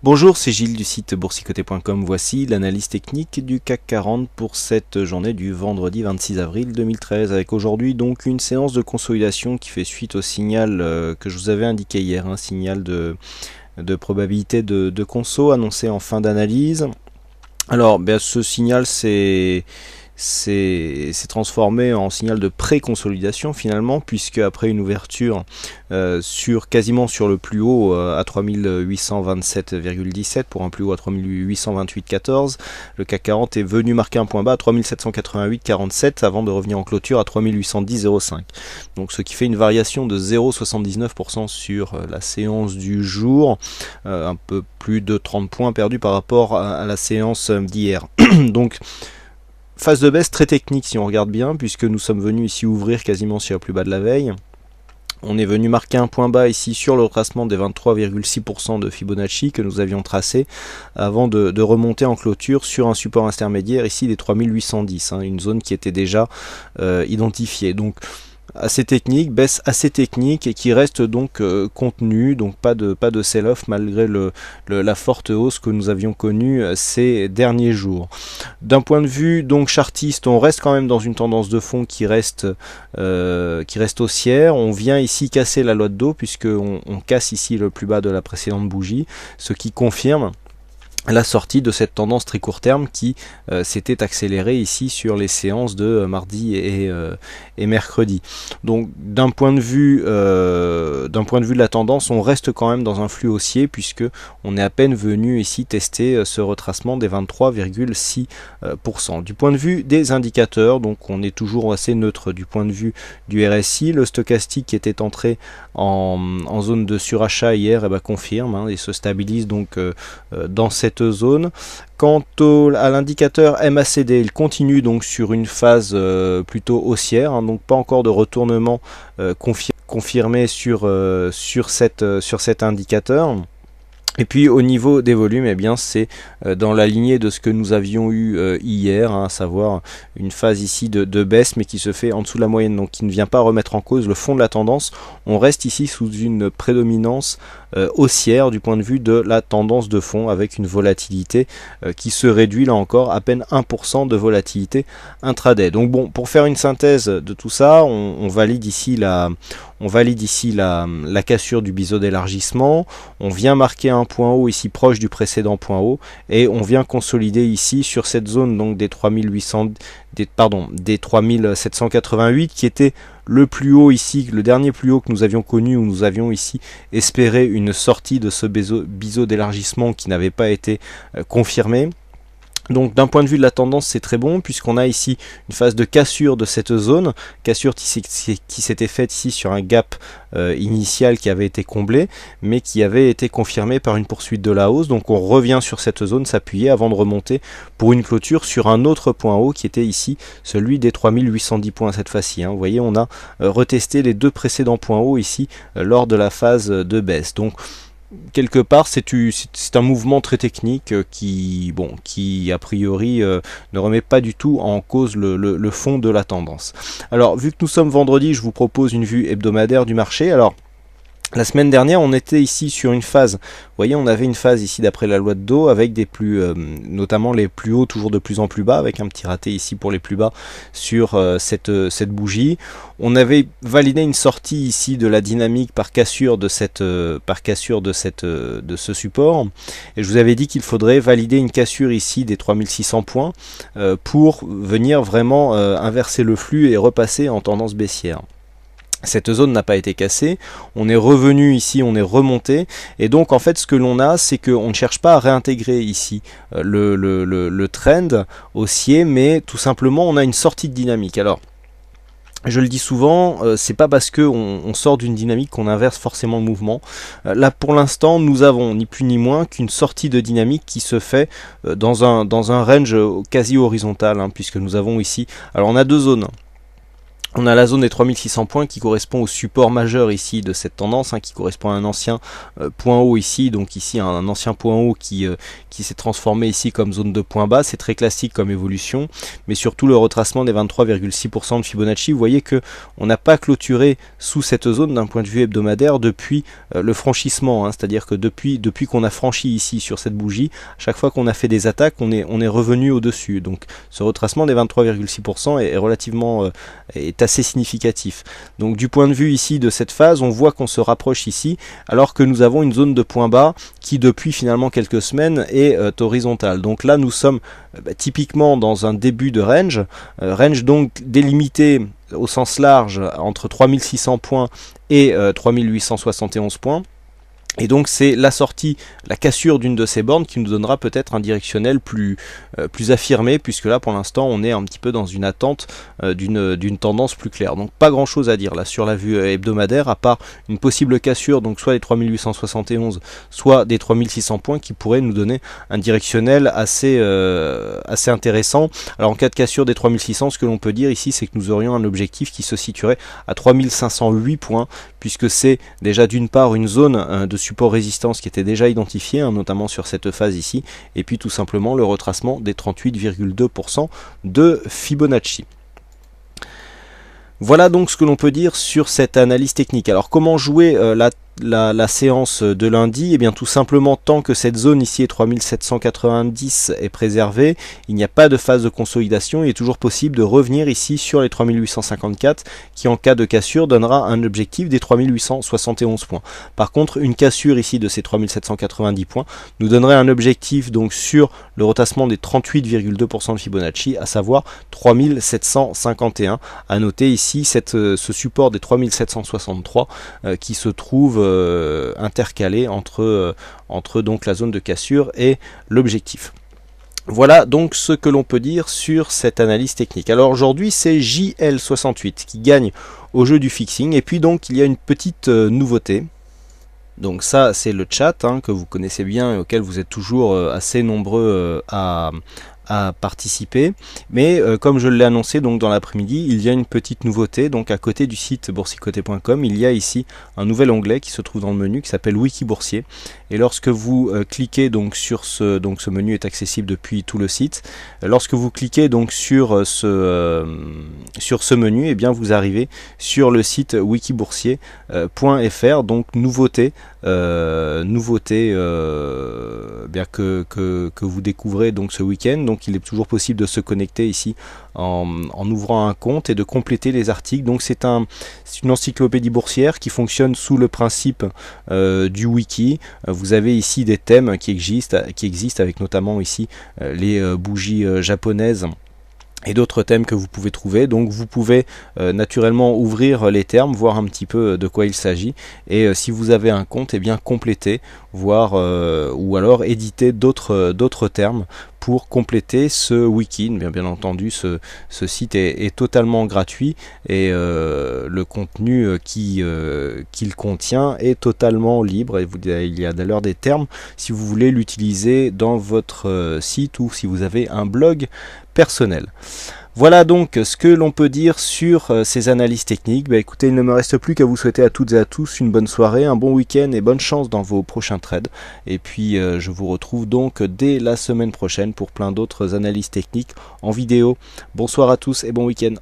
Bonjour, c'est Gilles du site boursicoté.com. Voici l'analyse technique du CAC 40 pour cette journée du vendredi 26 avril 2013, avec aujourd'hui donc une séance de consolidation qui fait suite au signal que je vous avais indiqué hier, un signal de probabilité de conso annoncé en fin d'analyse. Alors ce signal s'est transformé en signal de pré-consolidation finalement, puisque après une ouverture quasiment sur le plus haut à 3827,17 pour un plus haut à 3828,14, le CAC 40 est venu marquer un point bas à 3788,47 avant de revenir en clôture à 3810,05. Donc ce qui fait une variation de 0,79% sur la séance du jour, un peu plus de 30 points perdus par rapport à la séance d'hier. Donc phase de baisse très technique si on regarde bien, puisque nous sommes venus ici ouvrir quasiment sur le plus bas de la veille. On est venu marquer un point bas ici sur le retracement des 23,6% de Fibonacci que nous avions tracé avant de remonter en clôture sur un support intermédiaire ici des 3810, une zone qui était déjà identifiée. Donc assez technique, baisse assez technique et qui reste donc contenue, donc pas de sell-off malgré la forte hausse que nous avions connue ces derniers jours. D'un point de vue donc chartiste, on reste quand même dans une tendance de fond qui reste haussière. On vient ici casser la loi de dos puisque on casse ici le plus bas de la précédente bougie, ce qui confirme la sortie de cette tendance très court terme qui s'était accélérée ici sur les séances de mardi et mercredi. Donc d'un point de vue de la tendance, on reste quand même dans un flux haussier puisque on est à peine venu ici tester ce retracement des 23,6%. Du point de vue des indicateurs, donc on est toujours assez neutre du point de vue du RSI. Le stochastique qui était entré en zone de surachat hier confirme et se stabilise donc dans cette zone. Quant à l'indicateur MACD, il continue donc sur une phase plutôt haussière, donc pas encore de retournement confirmé sur cet indicateur. Et puis au niveau des volumes, c'est dans la lignée de ce que nous avions eu hier, à savoir une phase ici de baisse mais qui se fait en dessous de la moyenne, donc qui ne vient pas remettre en cause le fond de la tendance. On reste ici sous une prédominance haussière du point de vue de la tendance de fond, avec une volatilité qui se réduit là encore à peine 1% de volatilité intraday. Donc bon, pour faire une synthèse de tout ça, on valide ici la cassure du biseau d'élargissement, on vient marquer un point haut ici proche du précédent point haut et on vient consolider ici sur cette zone donc des 3788 qui était le plus haut ici, le dernier plus haut que nous avions connu, où nous avions ici espéré une sortie de ce biseau d'élargissement qui n'avait pas été confirmé. Donc d'un point de vue de la tendance, c'est très bon puisqu'on a ici une phase de cassure de cette zone, cassure qui s'était faite ici sur un gap initial qui avait été comblé mais qui avait été confirmé par une poursuite de la hausse. Donc on revient sur cette zone s'appuyer avant de remonter pour une clôture sur un autre point haut qui était ici celui des 3810 points cette fois-ci. Vous voyez, on a retesté les deux précédents points hauts ici lors de la phase de baisse. Donc quelque part c'est un mouvement très technique qui a priori ne remet pas du tout en cause le fond de la tendance. Alors vu que nous sommes vendredi, je vous propose une vue hebdomadaire du marché. Alors la semaine dernière, on était ici sur une phase, vous voyez, on avait une phase ici d'après la loi de dos avec notamment les plus hauts toujours de plus en plus bas, avec un petit raté ici pour les plus bas sur cette bougie. On avait validé une sortie ici de la dynamique par cassure de ce support, et je vous avais dit qu'il faudrait valider une cassure ici des 3600 points pour venir vraiment inverser le flux et repasser en tendance baissière. Cette zone n'a pas été cassée, on est revenu ici, on est remonté, et donc en fait ce que l'on a, c'est qu'on ne cherche pas à réintégrer ici le trend haussier, mais tout simplement on a une sortie de dynamique. Alors je le dis souvent, c'est pas parce qu'on sort d'une dynamique qu'on inverse forcément le mouvement. Là pour l'instant nous avons ni plus ni moins qu'une sortie de dynamique qui se fait dans un range quasi horizontal, puisque nous avons ici, alors on a deux zones. On a la zone des 3600 points qui correspond au support majeur ici de cette tendance, qui correspond à un ancien point haut ici, donc ici un ancien point haut qui s'est transformé ici comme zone de point bas. C'est très classique comme évolution, mais surtout le retracement des 23,6% de Fibonacci. Vous voyez que on n'a pas clôturé sous cette zone d'un point de vue hebdomadaire depuis le franchissement, c'est-à-dire que depuis qu'on a franchi ici sur cette bougie, chaque fois qu'on a fait des attaques, on est revenu au-dessus. Donc ce retracement des 23,6% est relativement est assez significatif. Donc du point de vue ici de cette phase, on voit qu'on se rapproche ici, alors que nous avons une zone de point bas qui depuis finalement quelques semaines est horizontale. Donc là nous sommes typiquement dans un début de range, donc délimité au sens large entre 3600 points et 3871 points. Et donc c'est la sortie, la cassure d'une de ces bornes qui nous donnera peut-être un directionnel plus affirmé, puisque là pour l'instant on est un petit peu dans une attente d'une tendance plus claire. Donc pas grand chose à dire là sur la vue hebdomadaire, à part une possible cassure, donc soit des 3871, soit des 3600 points qui pourraient nous donner un directionnel assez intéressant. Alors en cas de cassure des 3600, ce que l'on peut dire ici, c'est que nous aurions un objectif qui se situerait à 3508 points, puisque c'est déjà d'une part une zone de support résistance qui était déjà identifié, notamment sur cette phase ici, et puis tout simplement le retracement des 38,2% de Fibonacci. Voilà donc ce que l'on peut dire sur cette analyse technique. Alors comment jouer la séance de lundi? Et bien tout simplement, tant que cette zone ici est 3790 est préservée, il n'y a pas de phase de consolidation, il est toujours possible de revenir ici sur les 3854 qui en cas de cassure donnera un objectif des 3871 points. Par contre, une cassure ici de ces 3790 points nous donnerait un objectif donc sur le retracement des 38,2% de Fibonacci, à savoir 3751. À noter ici ce support des 3763 qui se trouve intercalé entre donc la zone de cassure et l'objectif. Voilà donc ce que l'on peut dire sur cette analyse technique. Alors aujourd'hui c'est JL68 qui gagne au jeu du fixing, et puis donc il y a une petite nouveauté. Donc ça c'est le chat que vous connaissez bien et auquel vous êtes toujours assez nombreux à participer, mais comme je l'ai annoncé donc dans l'après-midi, il y a une petite nouveauté. Donc à côté du site boursicoté.com, il y a ici un nouvel onglet qui se trouve dans le menu qui s'appelle Wiki Boursier, et lorsque vous cliquez donc sur ce menu est accessible depuis tout le site. Lorsque vous cliquez donc sur ce menu, et bien vous arrivez sur le site wikiboursier.fr. donc nouveauté bien que vous découvrez donc ce week-end. Donc il est toujours possible de se connecter ici en ouvrant un compte et de compléter les articles. Donc c'est une encyclopédie boursière qui fonctionne sous le principe du wiki. Vous avez ici des thèmes qui existent avec notamment ici les bougies japonaises et d'autres thèmes que vous pouvez trouver. Donc vous pouvez naturellement ouvrir les termes, voir un petit peu de quoi il s'agit, et si vous avez un compte, et bien compléter, voir ou alors éditer d'autres termes pour compléter ce wiki. Bien entendu ce site est totalement gratuit, et le contenu qu'il contient est totalement libre, et il y a d'ailleurs des termes si vous voulez l'utiliser dans votre site ou si vous avez un blog personnel. Voilà donc ce que l'on peut dire sur ces analyses techniques. Écoutez, il ne me reste plus qu'à vous souhaiter à toutes et à tous une bonne soirée, un bon week-end et bonne chance dans vos prochains trades. Et puis je vous retrouve donc dès la semaine prochaine pour plein d'autres analyses techniques en vidéo. Bonsoir à tous et bon week-end.